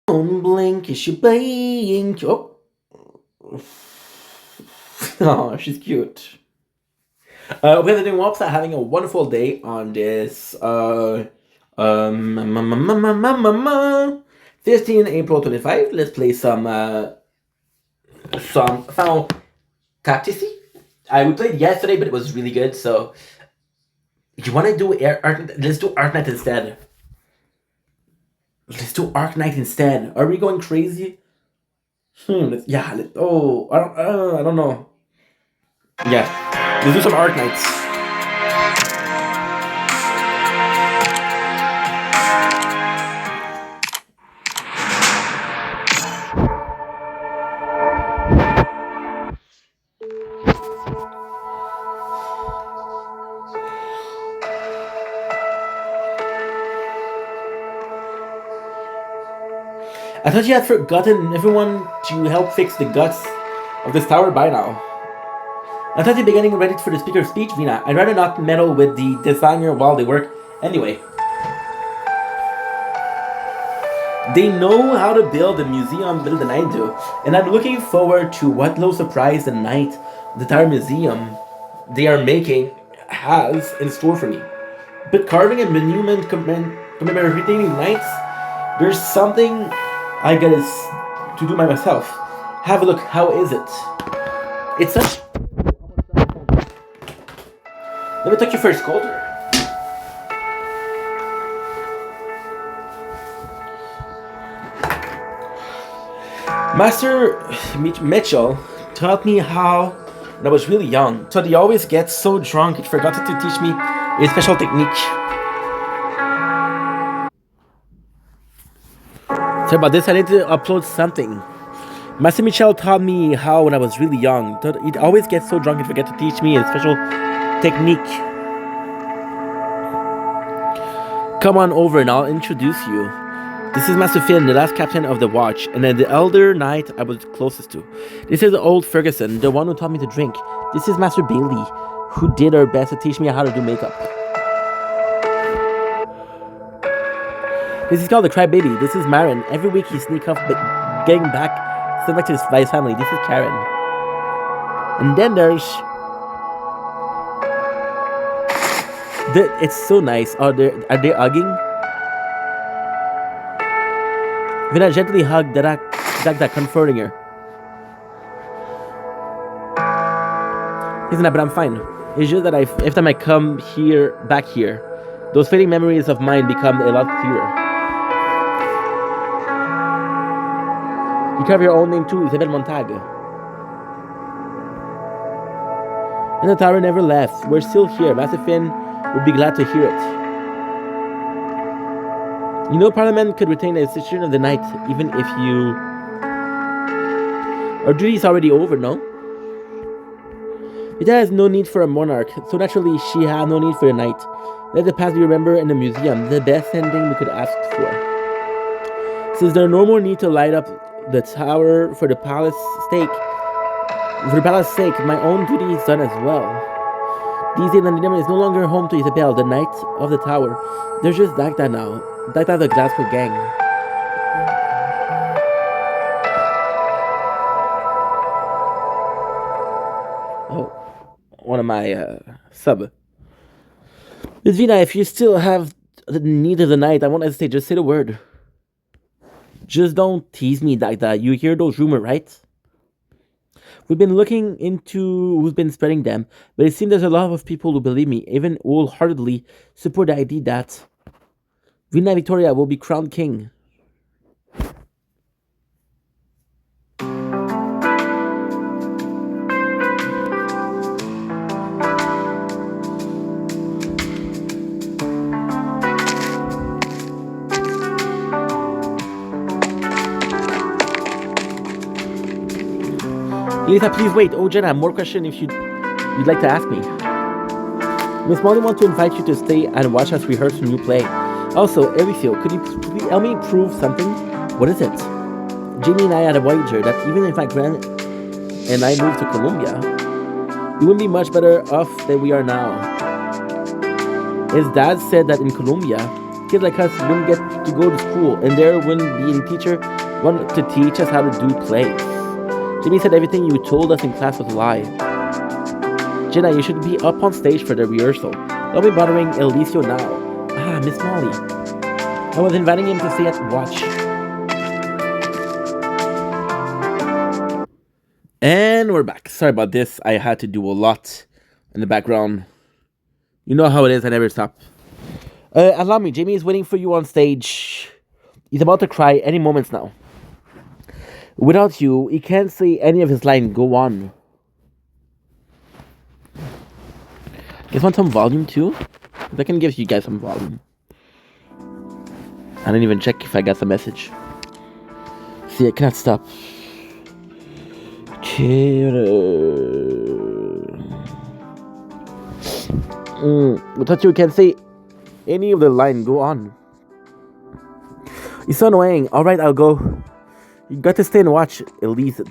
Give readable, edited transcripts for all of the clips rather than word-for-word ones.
Don't blink, is she blink? Oh, oh, she's cute. We have the Wops are having a wonderful day on this 15 April 25. Let's play some Final Tactici. We played yesterday, but it was really good. So, you want to do let's do Arknight instead. Let's do Arknight instead. Are we going crazy? Oh, I don't know. Yeah, let's do some Arknights. I thought you had forgotten everyone to help fix the guts of this tower by now. I thought you'd be getting ready for the speaker's speech, Vina. I'd rather not meddle with the designer while they work. Anyway. They know how to build a museum better than I do, and I'm looking forward to what little surprise the night the tower museum they are making has in store for me. But carving a monument commemorating knights, there's something I gotta to do by myself. Have a look. How is it? It's such. Let me take you for a sculptor. Master Mitchell taught me how when I was really young. So he always gets so drunk he forgot to teach me a special technique. Sorry about this, I need to upload something. Master Michel taught me how when I was really young. He'd always get so drunk and forget to teach me a special technique. Come on over and I'll introduce you. This is Master Finn, the last captain of the watch, and then the elder knight I was closest to. This is old Ferguson, the one who taught me to drink. This is Master Bailey, who did her best to teach me how to do makeup. This is called the Crybaby. This is Marin. Every week he sneaks off, but getting back, sent back to his family. This is Karen. And then there's... It's so nice. Are they hugging? When I gently hug that comforting her. Isn't that? But I'm fine. It's just that every time I come back here, those fading memories of mine become a lot clearer. You carve your own name too, Isabelle Montague. And the tower never left. We're still here. Master Finn would be glad to hear it. You know, Parliament could retain the institution of the night, even if you... Our duty is already over, no? Vita has no need for a monarch, so naturally she had no need for a knight. Let the past be remembered in the museum, the best ending we could ask for. Since there is no more need to light up the tower for the palace's sake, my own duty is done as well. These days, London is no longer home to Isabelle, the knight of the tower. There's just Dagda now. Dagda the Glasgow gang. Oh, one of my sub. Miss Vina, if you still have the need of the night, I won't hesitate. Just say the word. Just don't tease me, Dagda. You hear those rumors, right? We've been looking into who's been spreading them, but it seems there's a lot of people who believe me, even wholeheartedly support the idea that Vina Victoria will be crowned king. Elisa, please wait. Oh, Jenna, more question if you'd like to ask me. Miss Molly wants to invite you to stay and watch us rehearse a new play. Also, Elisio, could you help me prove something? What is it? Jamie and I had a wager that even if my grand and I moved to Colombia, we wouldn't be much better off than we are now. His dad said that in Colombia, kids like us wouldn't get to go to school, and there wouldn't be any teacher Want to teach us how to do plays. Jimmy said everything you told us in class was a lie. Jenna, you should be up on stage for the rehearsal. Don't be bothering Alicio now. Ah, Miss Molly. I was inviting him to stay at watch. And we're back. Sorry about this. I had to do a lot in the background. You know how it is. I never stop. Allow me. Jamie is waiting for you on stage. He's about to cry any moments now. Without you, he can't say any of his line. Go on. You guys want some volume too? I can give you guys some volume. I didn't even check if I got the message. See, I cannot stop. Without you can say any of the line. Go on. It's so annoying. Alright, I'll go. You got to stay and watch Elise.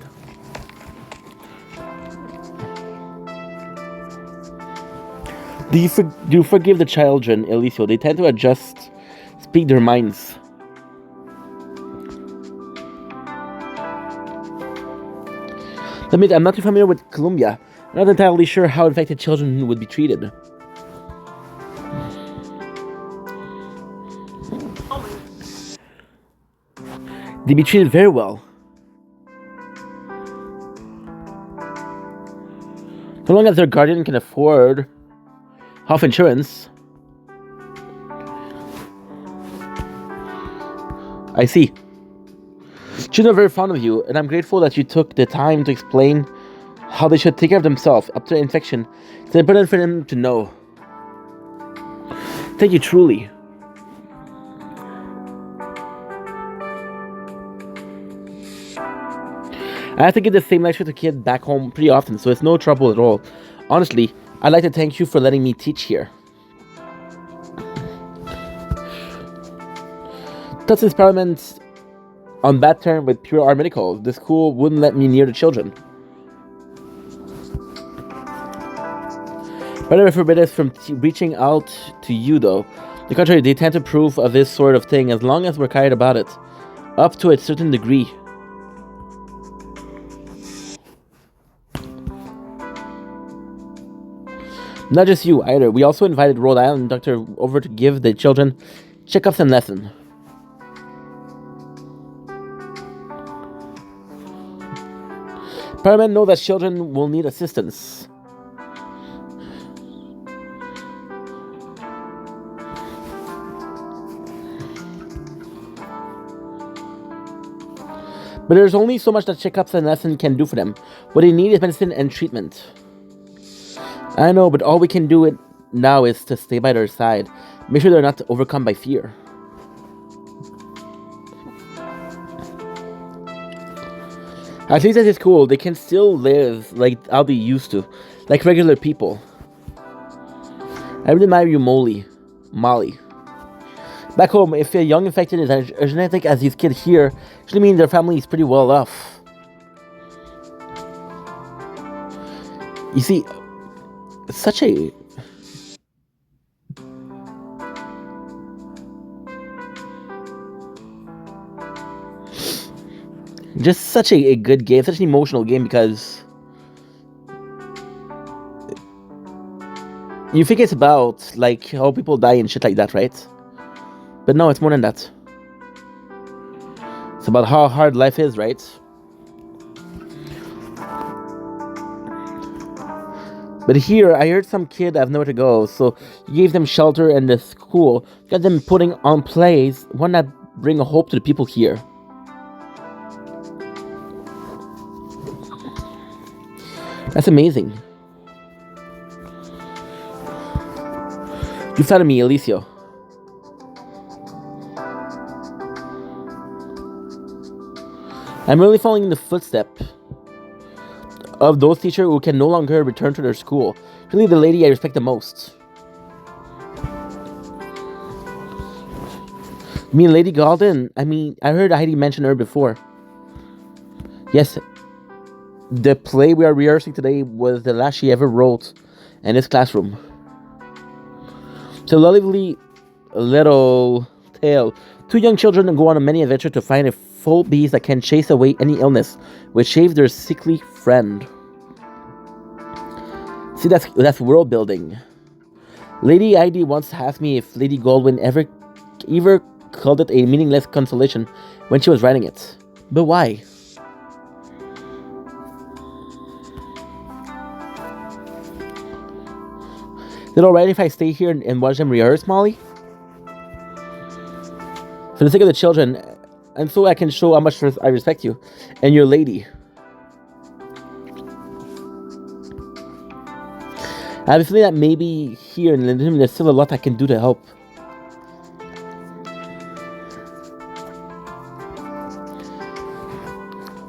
Do you forgive the children, Elicio? They tend to speak their minds. Admit, I'm not too familiar with Colombia. I'm not entirely sure how infected children would be treated. They'd be treated very well. So long as their guardian can afford health insurance. I see. Children are very fond of you, and I'm grateful that you took the time to explain how they should take care of themselves up to the infection. It's important for them to know. Thank you, truly. I have to give the same lecture to kids back home pretty often, so it's no trouble at all. Honestly, I'd like to thank you for letting me teach here. That's experiment on bad term with pure art medical. The school wouldn't let me near the children. Whatever forbid us from reaching out to you, though. The contrary, they tend to approve of this sort of thing as long as we're quiet about it. Up to a certain degree. Not just you, either. We also invited Rhode Island doctor over to give the children checkups and lessons. Paramedics know that children will need assistance. But there's only so much that checkups and lessons can do for them. What they need is medicine and treatment. I know, but all we can do now is to stay by their side. Make sure they're not overcome by fear. At least at this school, they can still live like how they used to. Like regular people. I really admire you, Molly. Back home, if a young infected is as genetic as these kids here, usually means their family is pretty well off. You see, it's such a... just such a good game, such an emotional game, because you think it's about, like, how people die and shit like that, right? But no, it's more than that. It's about how hard life is, right? But here, I heard some kid have nowhere to go, so you gave them shelter in the school, got them putting on plays, one that bring a hope to the people here. That's amazing. You flattered me, Alicio. I'm really following in the footsteps of those teachers who can no longer return to their school. Really the lady I respect the most. You mean Lady Golden? I heard Heidi mention her before. Yes. The play we are rehearsing today was the last she ever wrote in this classroom. It's a lovely little tale. Two young children go on a many adventure to find a powerful bees that can chase away any illness, which shave their sickly friend. See, that's world building. Lady ID once asked me if Lady Goldwyn ever called it a meaningless consolation when she was writing it. But why? Is it alright if I stay here and watch them rehearse, Molly? For the sake of the children, and so I can show how much I respect you and your lady. I have a feeling that maybe here in London there's still a lot I can do to help.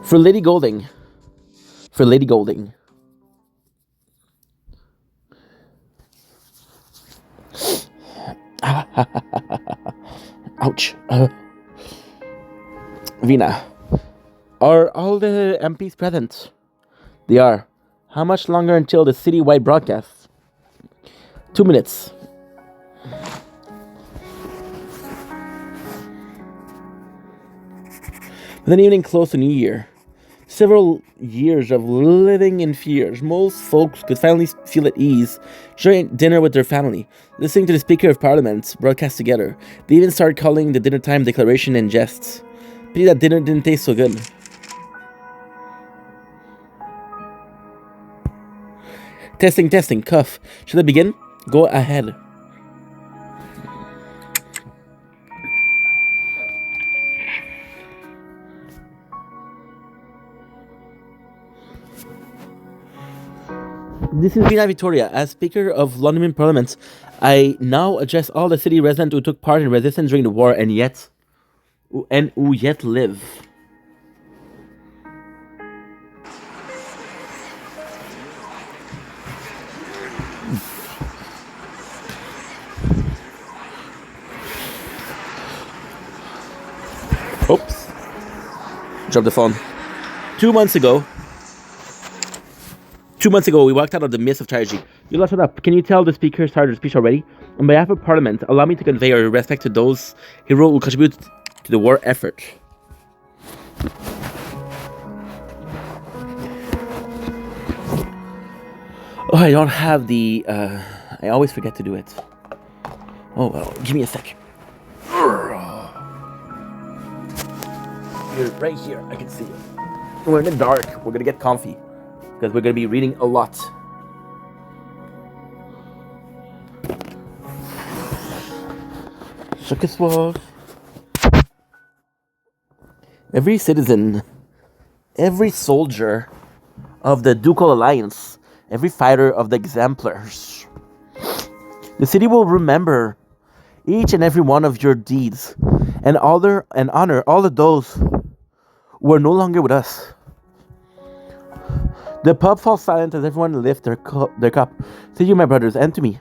For Lady Golding. For Lady Golding. Ouch. Vina. Are all the MPs present? They are. How much longer until the city-wide broadcast? 2 minutes. With an evening close to New Year, several years of living in fears, most folks could finally feel at ease during dinner with their family, listening to the Speaker of Parliament broadcast together. They even started calling the dinner time declaration in jests. Pity that dinner didn't taste so good. Testing, cough. Should I begin? Go ahead. This is Vina Victoria. As Speaker of London Parliament, I now address all the city residents who took part in resistance during the war and who yet live. Oops. Dropped the phone. 2 months ago, we walked out of the midst of tragedy. You lot, shut up. Can you tell the speaker started her speech already? On behalf of Parliament, allow me to convey our respect to those heroes who contributed to the war effort. Oh, I don't have the... I always forget to do it. Oh, well, give me a sec. You're right here. I can see you. We're in the dark. We're gonna get comfy. Because we're gonna be reading a lot. Shukaswov. Every citizen, every soldier of the Ducal Alliance, every fighter of the Exemplars. The city will remember each and every one of your deeds and honor all of those who are no longer with us. The pub falls silent as everyone lifts their cup. To you, my brothers, and to me.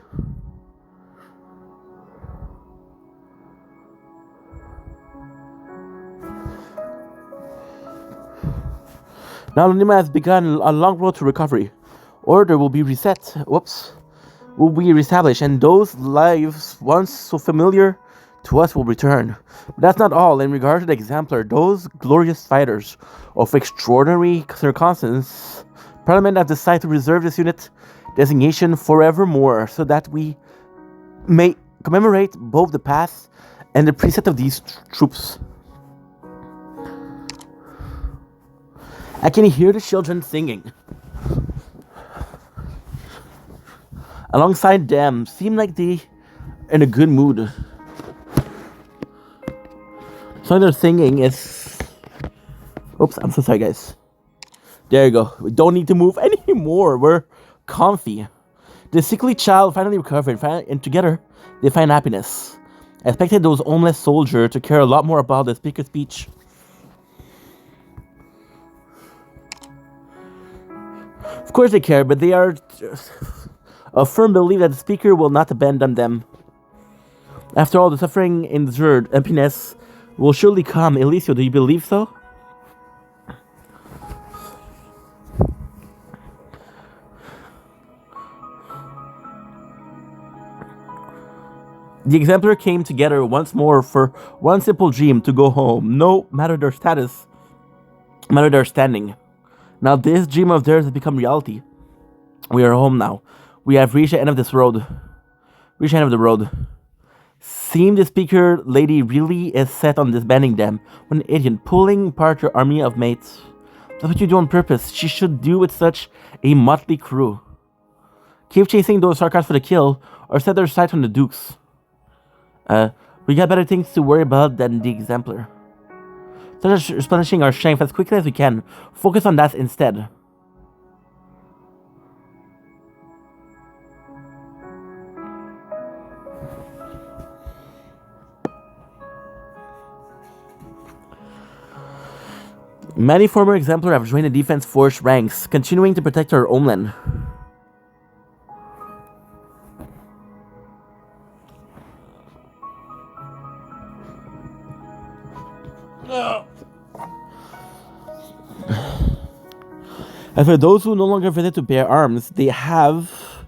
Now Lima has begun a long road to recovery. Order will be reset. Will be reestablished, and those lives once so familiar to us will return. But that's not all. In regard to the Exemplar, those glorious fighters of extraordinary circumstances, Parliament has decided to reserve this unit designation forevermore, so that we may commemorate both the past and the present of these troops. I can hear the children singing. Alongside them, seem like they in a good mood. So they're singing is... Oops, I'm so sorry, guys. There you go. We don't need to move anymore. We're comfy. The sickly child finally recovered, and together they find happiness. I expected those homeless soldiers to care a lot more about the speaker's speech. Of course they care, but they are a firm belief that the speaker will not abandon them. After all the suffering endured, happiness will surely come. Eliseo, do you believe so? The exemplar came together once more for one simple dream: to go home. No matter their status, no matter their standing. Now this dream of theirs has become reality. We are home now. We have reached the end of this road. Reached the end of the road. Seems the speaker lady really is set on disbanding them. What an idiot, pulling apart your army of mates. That's what you do on purpose. She should do with such a motley crew. Keep chasing those sarcasms for the kill, or set their sights on the dukes. We got better things to worry about than the exemplar. Start replenishing our strength as quickly as we can. Focus on that instead. Many former exemplar have joined the defense force ranks, continuing to protect our homeland. And for those who no longer visit to bear arms, they have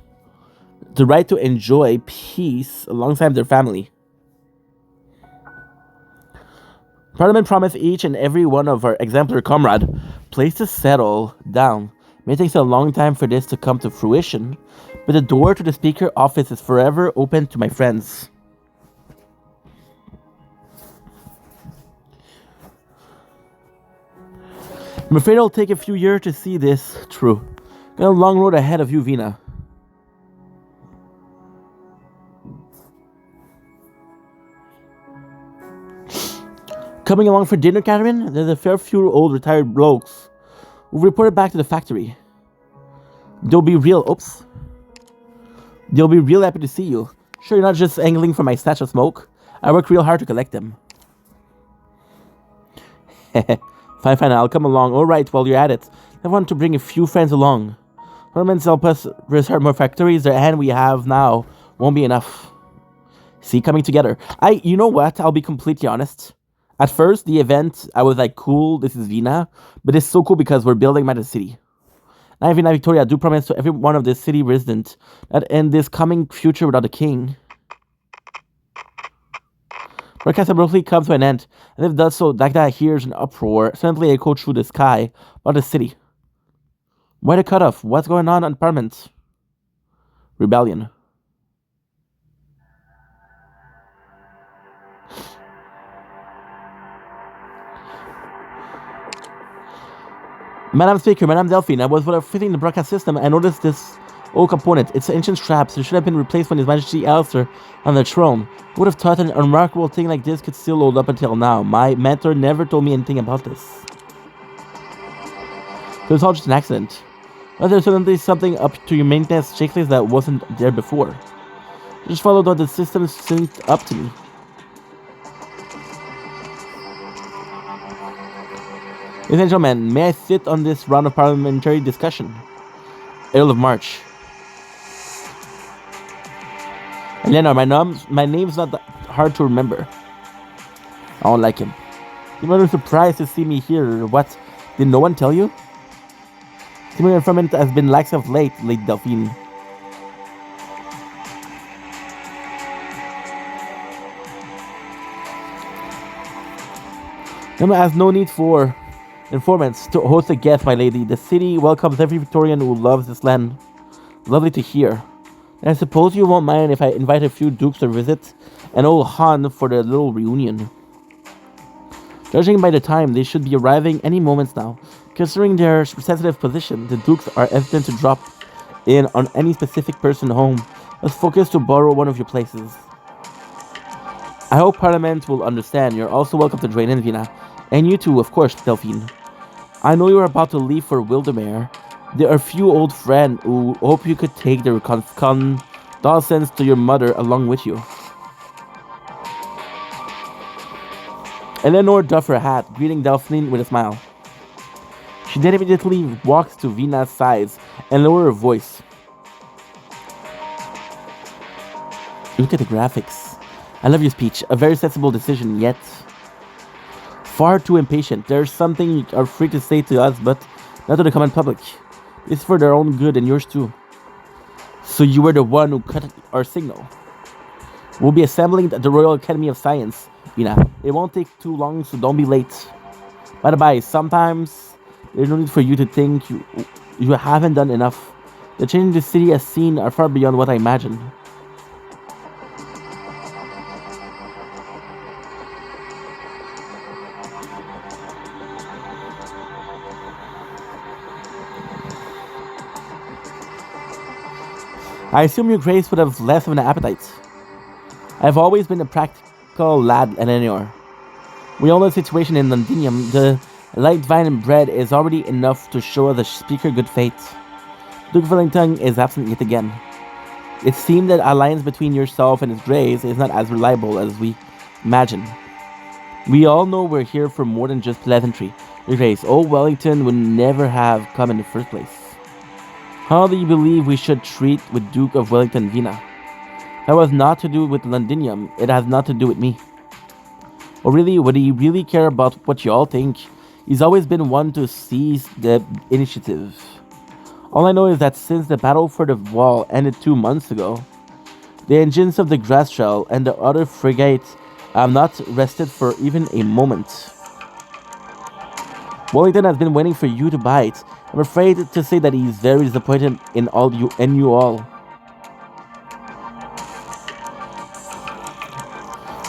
the right to enjoy peace alongside their family. Parliament promised each and every one of our exemplar comrade place to settle down. It may take a long time for this to come to fruition, but the door to the speaker office is forever open to my friends. I'm afraid it'll take a few years to see this through. Got a long road ahead of you, Vina. Coming along for dinner, Catherine? There's a fair few old retired blokes who reported back to the factory. They'll be real happy to see you. Sure, you're not just angling for my stash of smoke. I work real hard to collect them. Fine, I'll come along. Alright, while you're at it, I want to bring a few friends along. Parliaments help us restart more factories. The hand we have now won't be enough. See, coming together. You know what? I'll be completely honest. At first, the event, I was like, cool, this is Vina. But it's so cool because we're building Magic City. Now, Vina Victoria, I do promise to every one of this city resident that in this coming future without a king, broadcast abruptly comes to an end, and if it does so, Dagda hears an uproar suddenly echo through the sky about the city. Why the cutoff? What's going on Parliament? Rebellion. Madam Speaker, Madam Delphine, I was fitting the broadcast system. I noticed this old component. It's an ancient strap, so it should have been replaced when His Majesty Alistair on the throne. Who would have thought an unremarkable thing like this could still hold up until now? My mentor never told me anything about this. So it's all just an accident. But there's suddenly something up to your maintenance checklist that wasn't there before. Just followed what the system synced up to me. Ladies and gentlemen, may I sit on this round of parliamentary discussion? Earl of March. Eleanor, my name's not that hard to remember. I don't like him. You might be surprised to see me here. What? Did no one tell you? Similar informant has been lax of late, Lady Delphine. Emma has no need for informants to host a guest, my lady. The city welcomes every Victorian who loves this land. Lovely to hear. And I suppose you won't mind if I invite a few dukes to visit an old Han for their little reunion. Judging by the time, they should be arriving any moments now. Considering their sensitive position, the dukes are hesitant to drop in on any specific person home. Let's focus to borrow one of your places. I hope Parliament will understand. You're also welcome to join in, Vina. And you too, of course, Delphine. I know you're about to leave for Wildemere. There are a few old friends who hope you could take their condolences to your mother along with you. Eleanor doffed her hat, greeting Delphine with a smile. She then immediately walks to Vina's side and lowered her voice. Look at the graphics. I love your speech. A very sensible decision, yet far too impatient. There's something you are free to say to us, but not to the common public. It's for their own good and yours too. So you were the one who cut our signal. We'll be assembling at the Royal Academy of Science, Vina. It won't take too long, so don't be late. By the by, sometimes there's no need for you to think you haven't done enough. The changes the city has seen are far beyond what I imagined. I assume your grace would have less of an appetite. I've always been a practical lad, Eleanor. We all know the situation in Londinium. The light vine and bread is already enough to show the speaker good faith. Duke Wellington is absent yet again. It seemed that alliance between yourself and his grace is not as reliable as we imagine. We all know we're here for more than just pleasantry. Your grace, old Wellington would never have come in the first place. How do you believe we should treat with Duke of Wellington Vina? That was not to do with Londinium, it has not to do with me. Or really, would he really care about what you all think? He's always been one to seize the initiative. All I know is that since the battle for the wall ended 2 months ago, the engines of the Grastrel and the other frigates have not rested for even a moment. Wellington has been waiting for you to bite. I'm afraid to say that he's very disappointed in you all.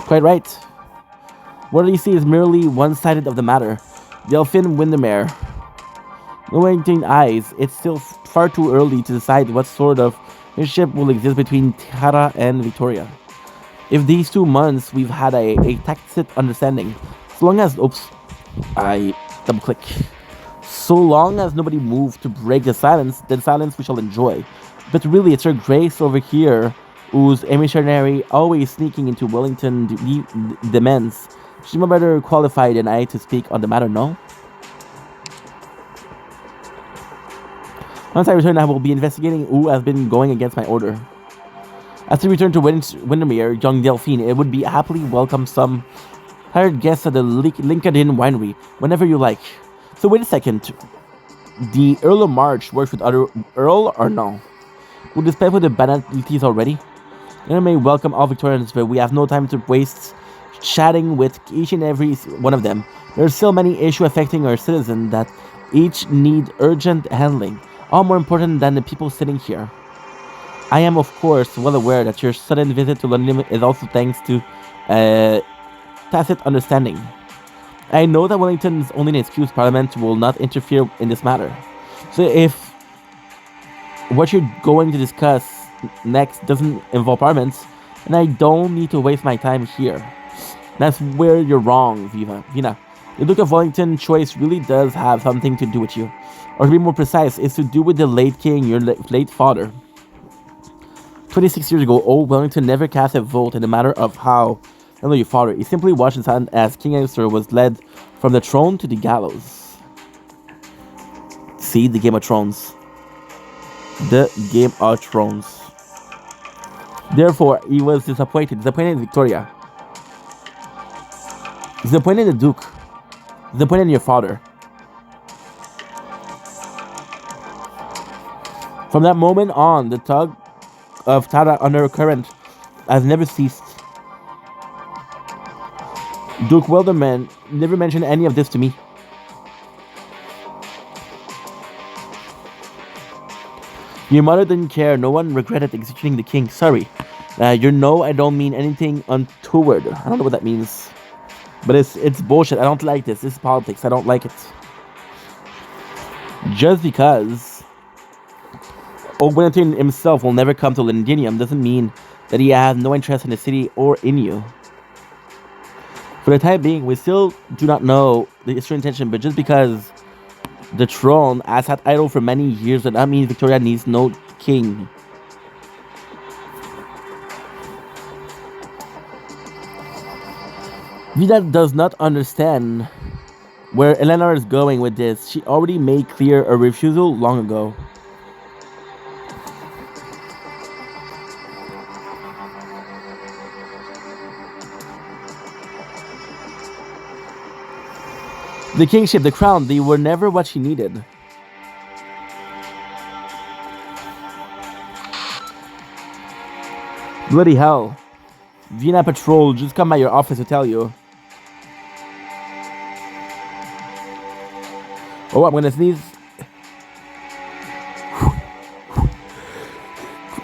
Quite right. What you see is merely one sided of the matter. Delphine Windermere. Knowing eyes, it's still far too early to decide what sort of relationship will exist between Tara and Victoria. If these 2 months we've had a tacit understanding, so long as I double click. So long as nobody moved to break the silence, then silence we shall enjoy. But really, it's her grace over here, whose emissary always sneaking into Wellington demands. She's much better qualified than I to speak on the matter, no? Once I return, I will be investigating who has been going against my order. After we return to Windermere, young Delphine, it would be happily welcome some hired guests at the Lincoln Winery, whenever you like. So wait a second. The Earl of March works with other Earl or no? We'll dispense with the banalities already. You may welcome all Victorians, but we have no time to waste chatting with each and every one of them. There are still many issues affecting our citizens that each need urgent handling, all more important than the people sitting here. I am, of course, well aware that your sudden visit to London is also thanks to tacit understanding. I know that Wellington's only an excuse Parliament will not interfere in this matter. So if what you're going to discuss next doesn't involve Parliament, then I don't need to waste my time here. That's where you're wrong, Vina. The Duke of Wellington choice really does have something to do with you. Or to be more precise, it's to do with the late king, your late father. 26 years ago, old Wellington never cast a vote in the matter of how handle your father. He simply watched his hand as King Arthur was led from the throne to the gallows. See, the Game of Thrones. The Game of Thrones. Therefore, he was disappointed in Victoria. Disappointed in the Duke. Disappointed in your father. From that moment on, the tug of Tara undercurrent has never ceased. Duke Wilderman never mentioned any of this to me. Your mother didn't care. No one regretted executing the king. Sorry. You know I don't mean anything untoward. I don't know what that means. But it's bullshit. I don't like this. This is politics. I don't like it. Just because Old Wellington himself will never come to Londinium doesn't mean that he has no interest in the city or in you. For the time being, we still do not know the true intention, but just because the throne has sat idle for many years, that means Victoria needs no king. Vida does not understand where Eleanor is going with this. She already made clear a refusal long ago. The kingship, the crown, they were never what she needed. Bloody hell. Vienna Patrol, just come by your office to tell you. Oh, I'm gonna sneeze.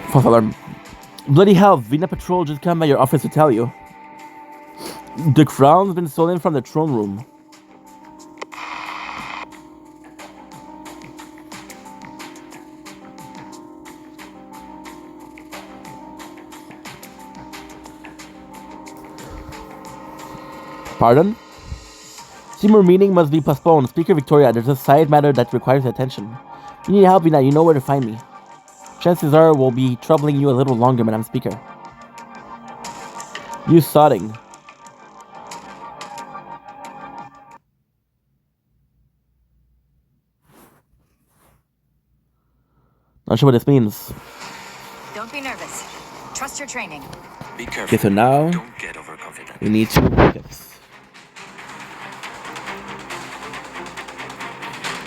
False alarm. Bloody hell, Vienna Patrol, just come by your office to tell you. The crown's been stolen from the throne room. Pardon? Seymour meeting must be postponed. Speaker Victoria, there's a side matter that requires attention. You need help, Vina, you know where to find me. Chances are we'll be troubling you a little longer, Madam Speaker. You sodding. Not sure what this means. Don't be nervous. Trust your training. Be careful. Okay, so now Don't get overconfident. we need to focus.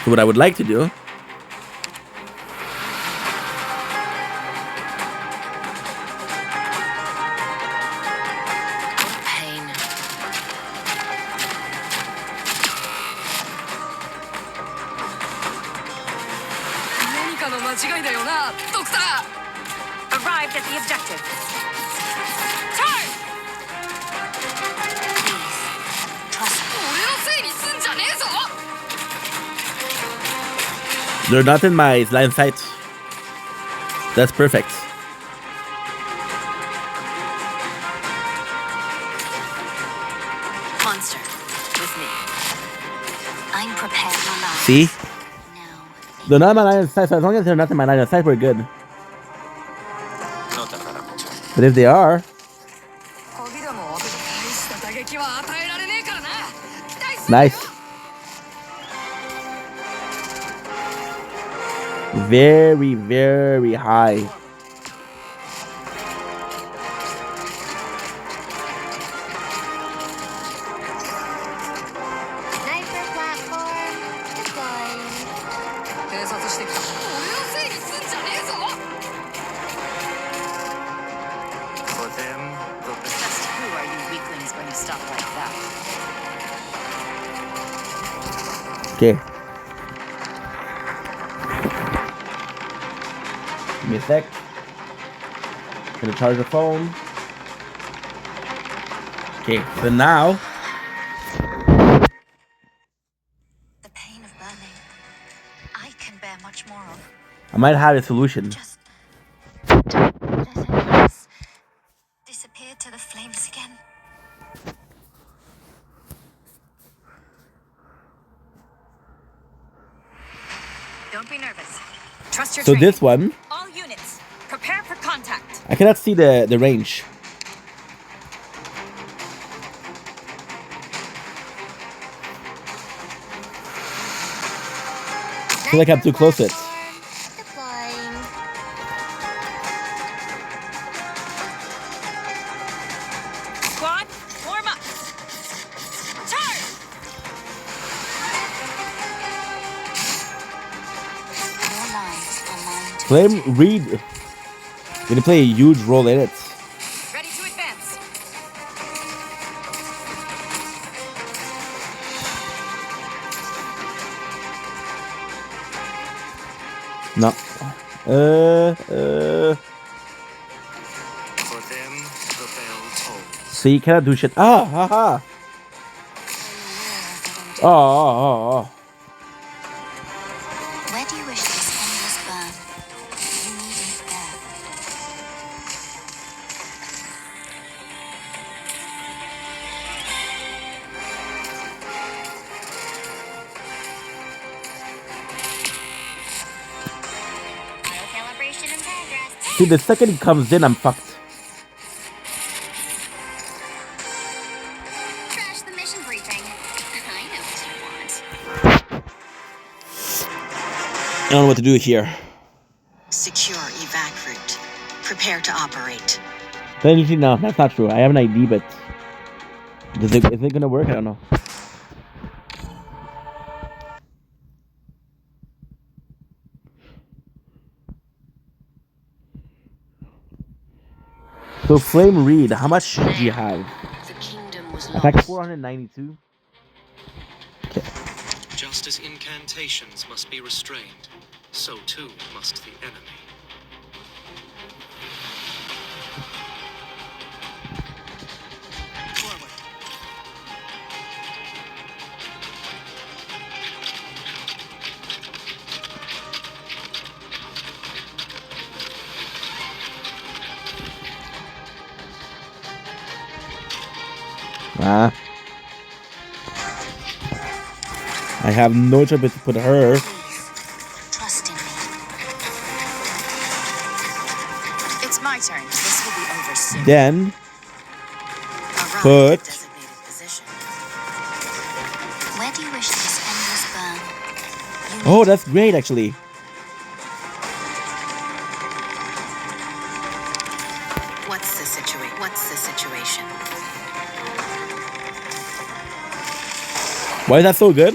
So what I would like to do Pain. Arrived at the objective. Turn! Please, trust me. they're not in my line of sight. That's perfect. Monster, with me. I'm prepared for life. See? Now, They're not in my line of sight, so as long as they're not in my line of sight, we're good. But if they are, nice. Very, very high. Sniper platform deploying. For them, the best. Just who are you weaklings going to stop like that? Okay. Give me a sec. Gonna charge the phone. Okay, so now The pain of burning. I can bear much more of. I might have a solution. Just let us disappear to the flames again. Don't be nervous. Trust your So training. this one, All units, prepare for contact. I cannot see the range. I feel like I'm too close to it. Deploying. Squad, warm up. Charge! Your lives are mine to Flame Reed gonna play a huge role in it. Ready to advance. No. For them, the bell tolls. So you cannot do shit. Ah, haha. Oh. Where do you wish this endless burn? You need it there. Calibration in progress. See, the second he comes in, I'm fucked. Crash the mission briefing. I know what you want. I don't know what to do here. Secure evac route. Prepare to operate. Technically, no, that's not true. I have an ID, but is it gonna work? I don't know. So Flame Reed, how much do you have? The kingdom was Attack lost. 492. Just as incantations must be restrained, so too must the enemy. Forward. Ah. I have no choice but to put her. Please, trust in me. It's my turn. This will be over soon. Then Arrive put- at designated position. Where do you wish this endless burn? Oh, that's great actually. What's the situation? Why is that so good?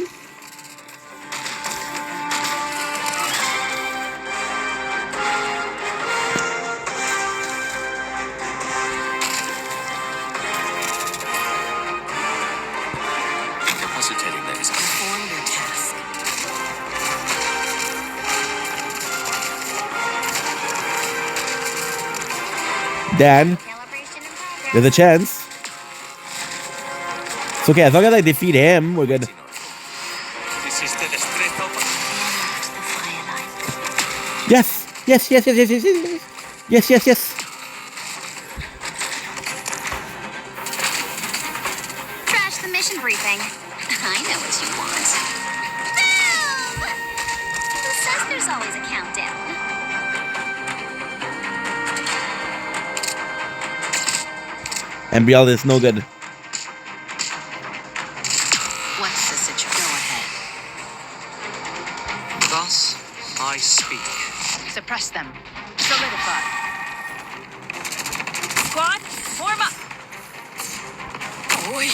Incapacitating laser. Perform your task. Then Calibration in progress. there's a chance. It's okay, as long as I defeat him, we're good. Hiciste destreza o Beyond the firelight. Yes! Yes, yes, yes, yes, yes, yes. Yes, yes, yes. Crash the mission briefing. I know what you want. Boom! Who says there's always a countdown? And Brielle is no good. What's the situation? Go ahead. Thus I speak. Suppress them. Solidify. Squad, form up. Oi,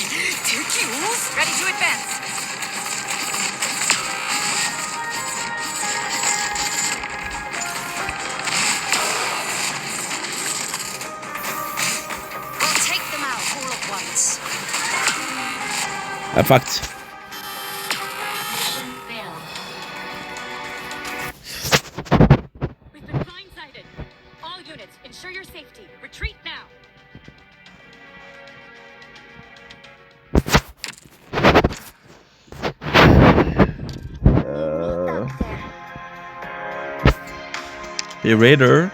ready to advance. We'll take them out all at once. I fucked. We've been blindsided. All units, ensure your safety. Retreat now. Hey, Raider.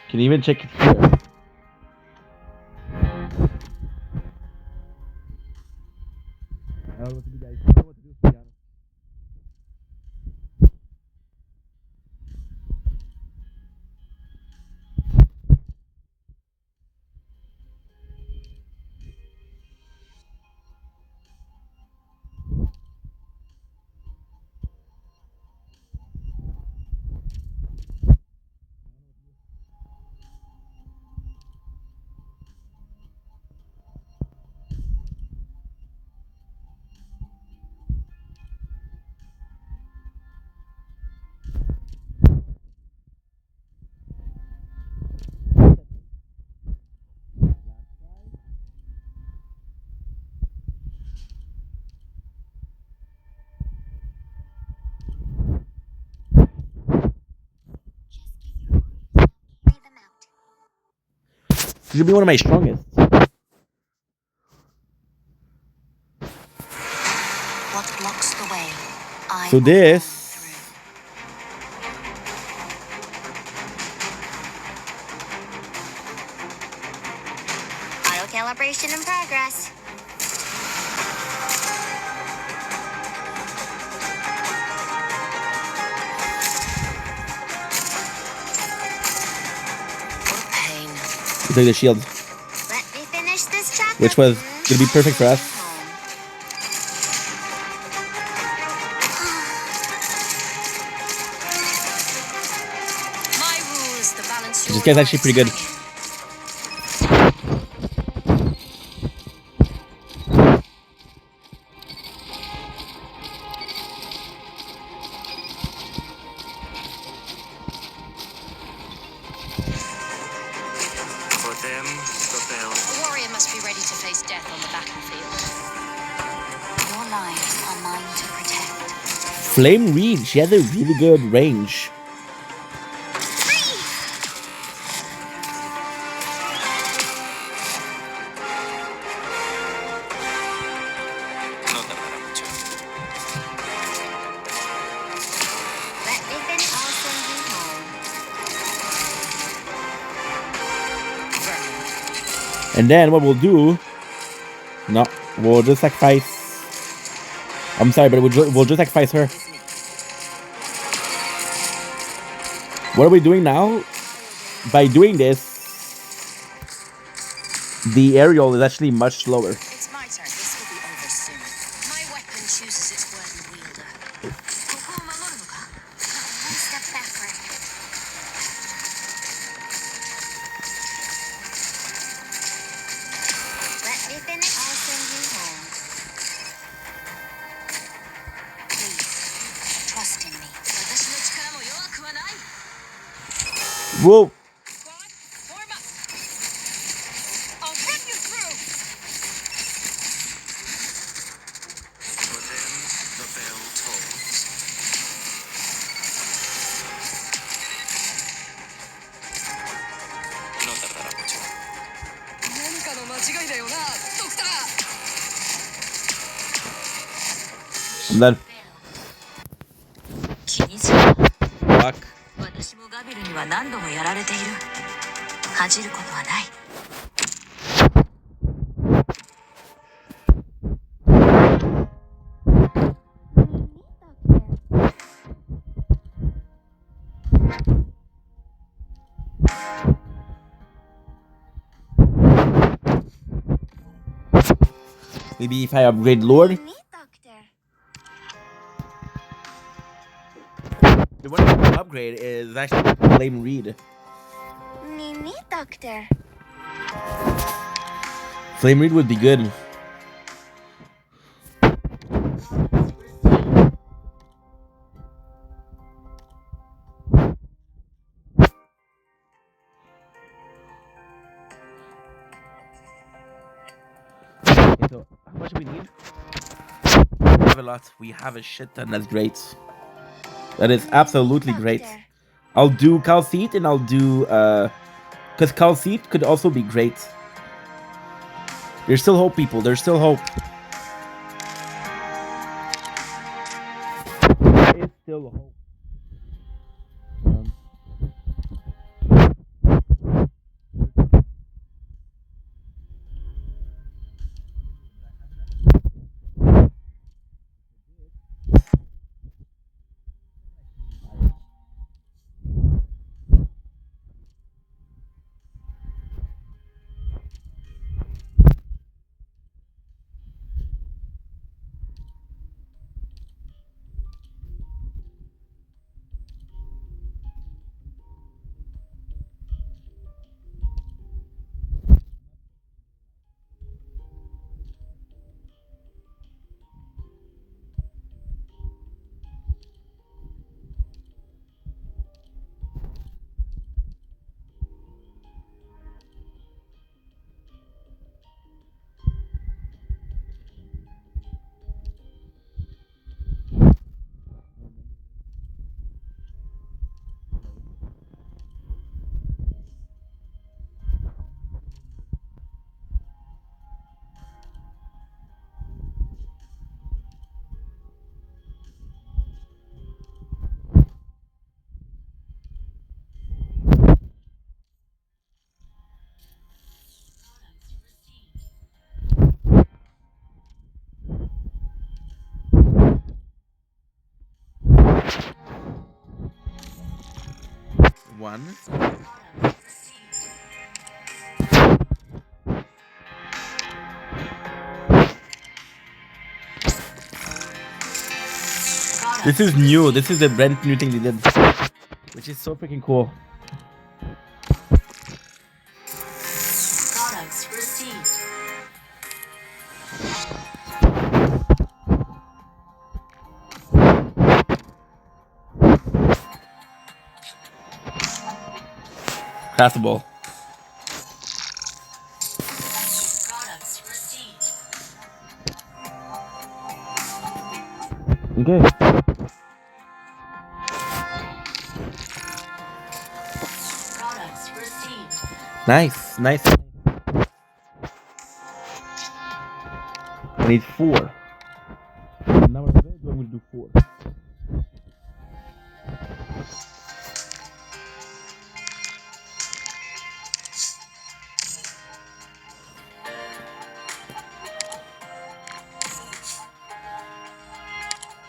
Can you even check it here? I don't know what to do, guys. I don't know what to do, to be honest. Carry them out. This should be one of my strongest. What blocks the way? I So will this- burn through. Auto calibration in progress. What a pain. Take the shield. Let me finish this chapter. which was gonna be perfect for us. My rule is the balance This guy's actually pretty good. For them, the bell. A warrior must be ready to face death on the battlefield. Your lives are mine to protect. Flame Reed, she has a really good range. Let me finish. I'll send you home. And then what we'll do... No, we'll just sacrifice... I'm sorry, but we'll just sacrifice her. What are we doing now? By doing this, the aerial is actually much slower. It's my turn. This will be over soon. My weapon chooses its worthy wielder. One step backward. Let me finish. I'll send you home. Please, trust in me. Whoa! Squad, form up. I'll run you through. For them, the bell tolls. No tardará mucho. I'm done. 気にするな。 Fuck. 私もガビルには何度もやられている。恥じることはない。Maybe if I upgrade Lord. Me, Doctor. The one I can upgrade is actually Flame Reed. Me, Doctor. Flame Reed would be good. Okay, so how much do we need? We have a lot. We have a shit ton. That's great. That is absolutely great. Doctor. I'll do Calcite and I'll do because Calcite could also be great. There's still hope, people. There's still hope. There is still hope. One. This is new. This is a brand new thing they did, which is so freaking cool. Products received. Craftable. Products received. Okay. Products received. Nice. I need 4. Now what I'm going to do 4.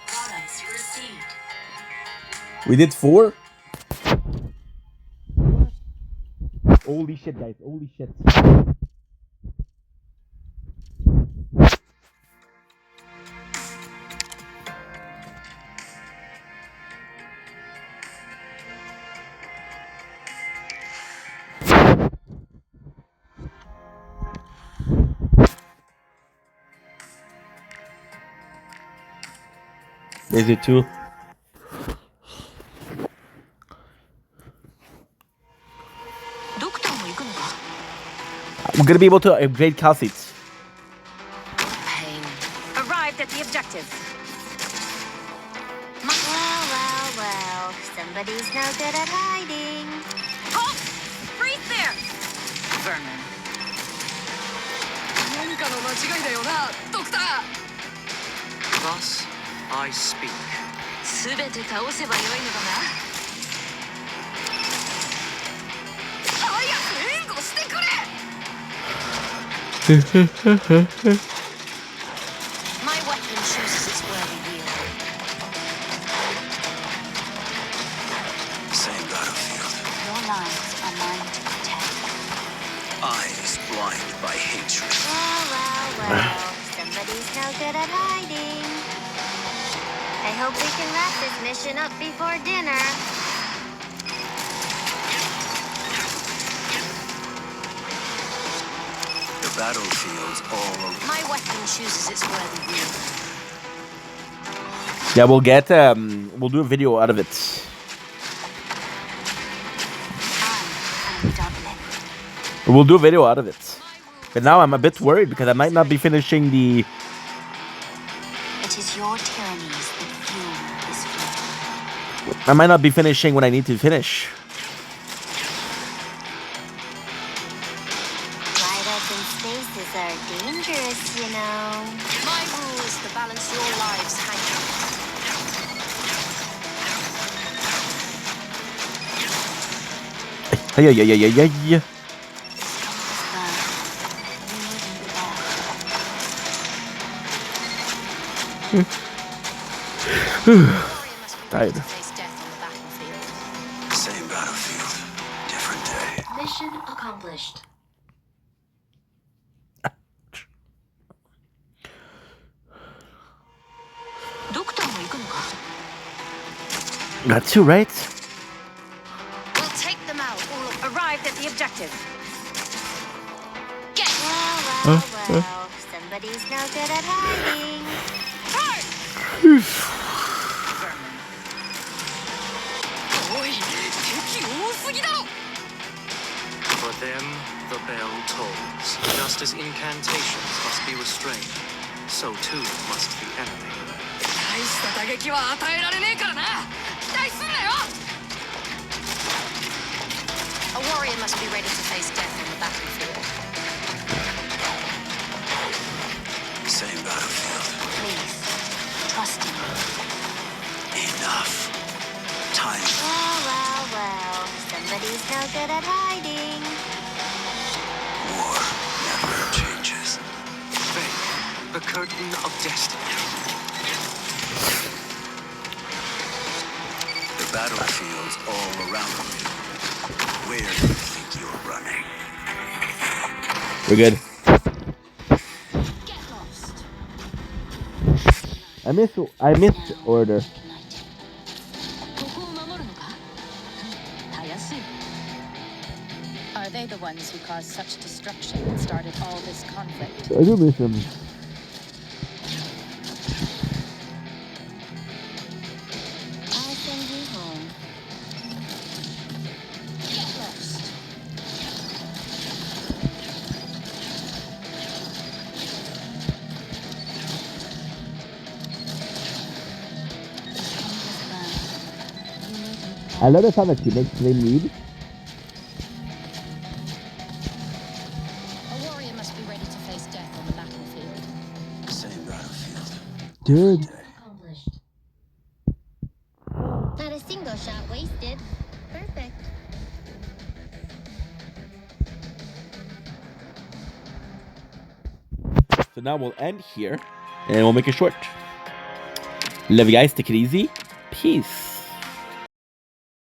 Products received. We did 4? Holy shit, guys. Holy shit. Is it 2? We're gonna be able to upgrade cal seats. Pain. Arrived at the objective. Well. Somebody's no good at hiding. Halt! Freeze there! Vermin. 何かの間違いだよな、ドクター。 Thus, I speak. すべて倒せばよいのだな。早く援護してくれ My weapon chooses its worthy wield. Same battlefield. Your lives are mine to protect. Eyes blind by hatred. Well. Somebody's no good at hiding. I hope we can wrap this mission up before dinner. The battlefield's all around. My weapon chooses its worthy wield. Yeah, we'll do a video out of it. I'm Dublin. We'll do a video out of it. But now I'm a bit worried because I might not be finishing the... It is your tyrannies that fuel this flame. I might not be finishing what I need to finish. Wide open spaces are dangerous, you know. My rule is to balance your lives hanging. Yeah. Tired. Face death on the battlefield. Same battlefield. Different day. Mission accomplished. Got 2, right? We'll take them out. Arrived at the objective. Get Well. Somebody's no good at hiding. hard! Oi, 敵多すぎだろ For them, the bell tolls. Just as incantations must be restrained, so too must the enemy. 大した打撃は与えられねえからな期待すんなよ A warrior must be ready to face death on the battlefield. Same battlefield. Please, trust in me. Enough. Time. Well. Somebody's no good at hiding. War never changes. Fate, the curtain of destiny. The battlefield's all around you. Where do you think you're running? We're good. Get lost. I missed order. Are they the ones who caused such destruction and started all this conflict? I do miss him. I'll send you home. Get lost. I love the sound that she makes Flame read. A warrior must be ready to face death on the battlefield. Same battlefield. Dude. Accomplished. Not a single shot wasted. Perfect. So now we'll end here and we'll make it short. Love you guys. Take it easy. Peace.